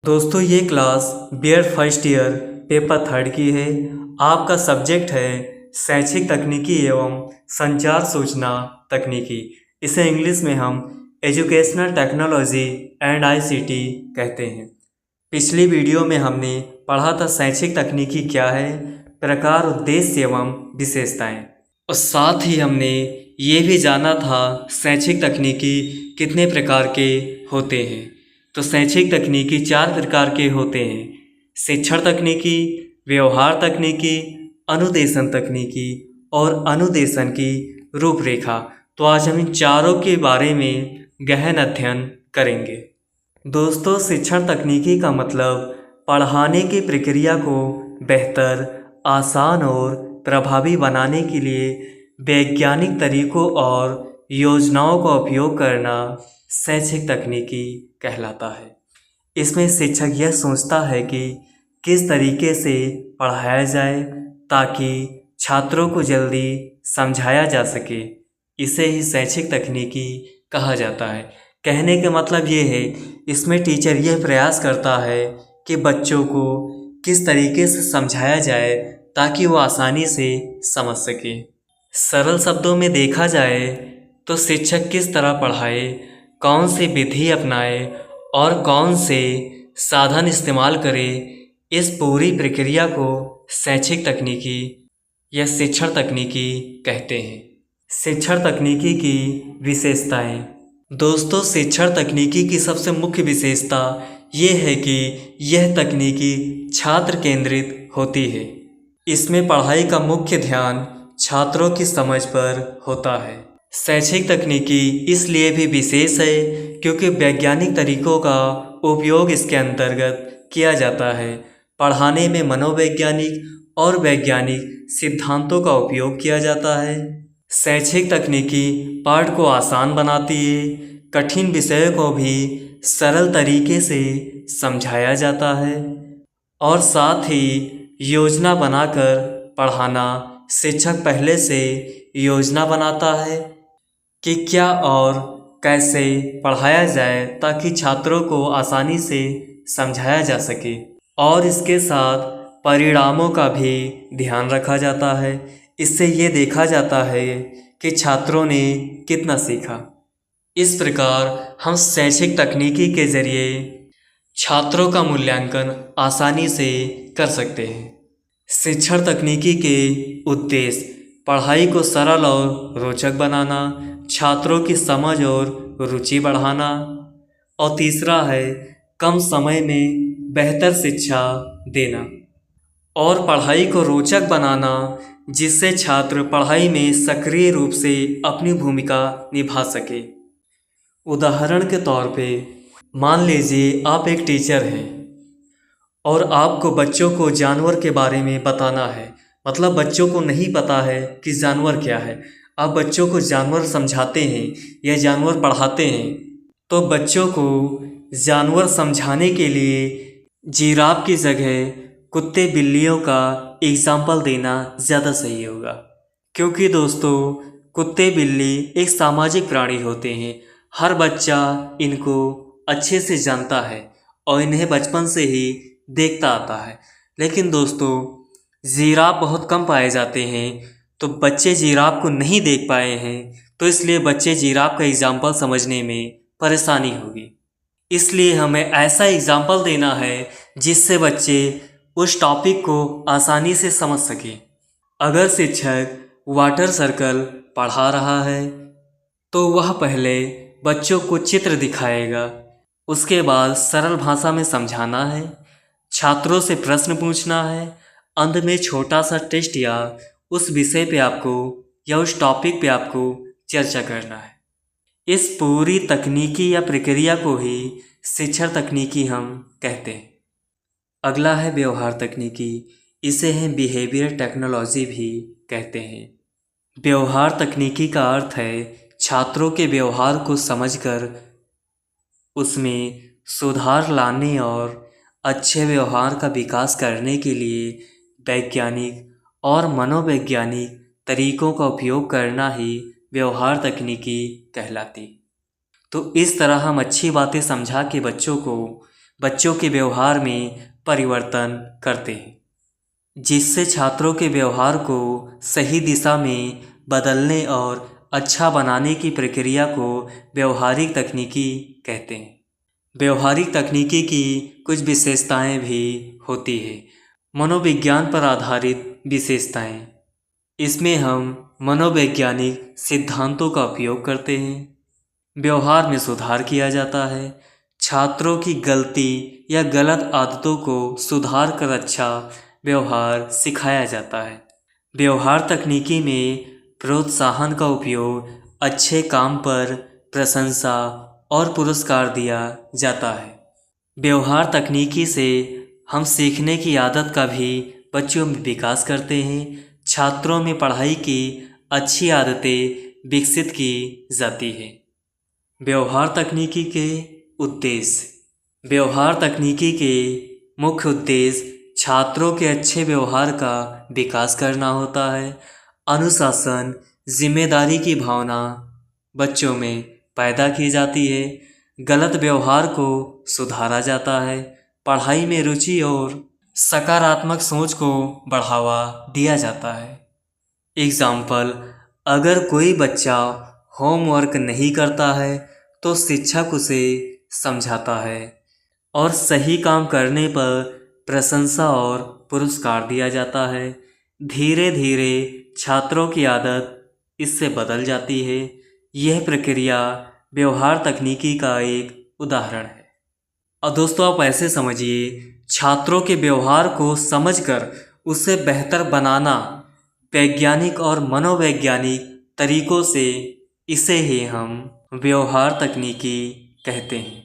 दोस्तों ये class B Ed first year paper third की है। आपका सब्जेक्ट है शैक्षिक तकनीकी एवं संचार सूचना तकनीकी। इसे इंग्लिश में हम एजुकेशनल टेक्नोलॉजी एंड आईसीटी कहते हैं। पिछली वीडियो में हमने पढ़ा था शैक्षिक तकनीकी क्या है, प्रकार, उद्देश्य एवं विशेषताएं, और साथ ही हमने ये भी जाना था शैक्षिक तकनीकी कितने प्रकार के होते हैं। तो शैक्षिक तकनीकी 4 प्रकार के होते हैं: शिक्षण तकनीकी, व्यवहार तकनीकी, अनुदेशन तकनीकी और अनुदेशन की रूपरेखा। तो आज हम इन चारों के बारे में गहन अध्ययन करेंगे। दोस्तों, शिक्षण तकनीकी का मतलब पढ़ाने की प्रक्रिया को बेहतर, आसान और प्रभावी बनाने के लिए वैज्ञानिक तरीकों और योजनाओं का उपयोग करना शैक्षिक तकनीकी कहलाता है। इसमें शिक्षक यह सोचता है कि किस तरीके से पढ़ाया जाए ताकि छात्रों को जल्दी समझाया जा सके। इसे ही शैक्षिक तकनीकी कहा जाता है। कहने का मतलब ये है, इसमें टीचर यह प्रयास करता है कि बच्चों को किस तरीके से समझाया जाए ताकि वो आसानी से समझ सके। सरल शब्दों में देखा जाए तो शिक्षक किस तरह पढ़ाए, कौन सी विधि अपनाए और कौन से साधन इस्तेमाल करे, इस पूरी प्रक्रिया को शैक्षिक तकनीकी या शिक्षण तकनीकी कहते हैं। शिक्षण तकनीकी की विशेषताएं। दोस्तों, शिक्षण तकनीकी की सबसे मुख्य विशेषता ये है कि यह तकनीकी छात्र केंद्रित होती है। इसमें पढ़ाई का मुख्य ध्यान छात्रों की समझ पर होता है। शैक्षिक तकनीकी इसलिए भी विशेष है क्योंकि वैज्ञानिक तरीकों का उपयोग इसके अंतर्गत किया जाता है। पढ़ाने में मनोवैज्ञानिक और वैज्ञानिक सिद्धांतों का उपयोग किया जाता है। शैक्षिक तकनीकी पाठ को आसान बनाती है, कठिन विषयों को भी सरल तरीके से समझाया जाता है और साथ ही योजना बनाकर पढ़ाना। शिक्षक पहले से योजना बनाता है कि क्या और कैसे पढ़ाया जाए ताकि छात्रों को आसानी से समझाया जा सके, और इसके साथ परिणामों का भी ध्यान रखा जाता है। इससे ये देखा जाता है कि छात्रों ने कितना सीखा। इस प्रकार हम शैक्षिक तकनीकी के ज़रिए छात्रों का मूल्यांकन आसानी से कर सकते हैं। शिक्षण तकनीकी के उद्देश्य: पढ़ाई को सरल और रोचक बनाना, छात्रों की समझ और रुचि बढ़ाना, और तीसरा है कम समय में बेहतर शिक्षा देना और पढ़ाई को रोचक बनाना, जिससे छात्र पढ़ाई में सक्रिय रूप से अपनी भूमिका निभा सके। उदाहरण के तौर पे मान लीजिए आप एक टीचर हैं और आपको बच्चों को जानवर के बारे में बताना है। मतलब बच्चों को नहीं पता है कि जानवर क्या है। आप बच्चों को जानवर समझाते हैं या जानवर पढ़ाते हैं, तो बच्चों को जानवर समझाने के लिए जिराफ की जगह कुत्ते बिल्लियों का एग्जाम्पल देना ज़्यादा सही होगा, क्योंकि दोस्तों कुत्ते बिल्ली एक सामाजिक प्राणी होते हैं। हर बच्चा इनको अच्छे से जानता है और इन्हें बचपन से ही देखता आता है। लेकिन दोस्तों जिराफ बहुत कम पाए जाते हैं, तो बच्चे जिराफ को नहीं देख पाए हैं, तो इसलिए बच्चे जिराफ का एग्जाम्पल समझने में परेशानी होगी। इसलिए हमें ऐसा एग्जाम्पल देना है जिससे बच्चे उस टॉपिक को आसानी से समझ सकें। अगर शिक्षक वाटर सर्कल पढ़ा रहा है तो वह पहले बच्चों को चित्र दिखाएगा, उसके बाद सरल भाषा में समझाना है, छात्रों से प्रश्न पूछना है, अंत में छोटा सा टेस्ट या उस विषय पे आपको या उस टॉपिक पे आपको चर्चा करना है। इस पूरी तकनीकी या प्रक्रिया को ही शिक्षण तकनीकी हम कहते हैं। अगला है व्यवहार तकनीकी। इसे हम बिहेवियर टेक्नोलॉजी भी कहते हैं। व्यवहार तकनीकी का अर्थ है छात्रों के व्यवहार को समझकर उसमें सुधार लाने और अच्छे व्यवहार का विकास करने के लिए वैज्ञानिक और मनोवैज्ञानिक तरीकों का उपयोग करना ही व्यवहार तकनीकी कहलाती। तो इस तरह हम अच्छी बातें समझा के बच्चों को बच्चों के व्यवहार में परिवर्तन करते हैं, जिससे छात्रों के व्यवहार को सही दिशा में बदलने और अच्छा बनाने की प्रक्रिया को व्यवहारिक तकनीकी कहते हैं। व्यवहारिक तकनीकी की कुछ विशेषताएं भी होती है। मनोविज्ञान पर आधारित विशेषताएं, इसमें हम मनोवैज्ञानिक सिद्धांतों का उपयोग करते हैं। व्यवहार में सुधार किया जाता है। छात्रों की गलती या गलत आदतों को सुधार कर अच्छा व्यवहार सिखाया जाता है। व्यवहार तकनीकी में प्रोत्साहन का उपयोग अच्छे काम पर प्रशंसा और पुरस्कार दिया जाता है। व्यवहार तकनीकी से हम सीखने की आदत का भी बच्चों में विकास करते हैं। छात्रों में पढ़ाई की अच्छी आदतें विकसित की जाती है। व्यवहार तकनीकी के उद्देश्य। व्यवहार तकनीकी के मुख्य उद्देश्य छात्रों के अच्छे व्यवहार का विकास करना होता है। अनुशासन, जिम्मेदारी की भावना बच्चों में पैदा की जाती है। गलत व्यवहार को सुधारा जाता है। पढ़ाई में रुचि और सकारात्मक सोच को बढ़ावा दिया जाता है। एग्जाम्पल, अगर कोई बच्चा होमवर्क नहीं करता है तो शिक्षक उसे समझाता है और सही काम करने पर प्रशंसा और पुरस्कार दिया जाता है। धीरे धीरे छात्रों की आदत इससे बदल जाती है। यह प्रक्रिया व्यवहार तकनीकी का एक उदाहरण है। और दोस्तों, आप ऐसे समझिए, छात्रों के व्यवहार को समझकर उसे बेहतर बनाना वैज्ञानिक और मनोवैज्ञानिक तरीकों से, इसे ही हम व्यवहार तकनीकी कहते हैं।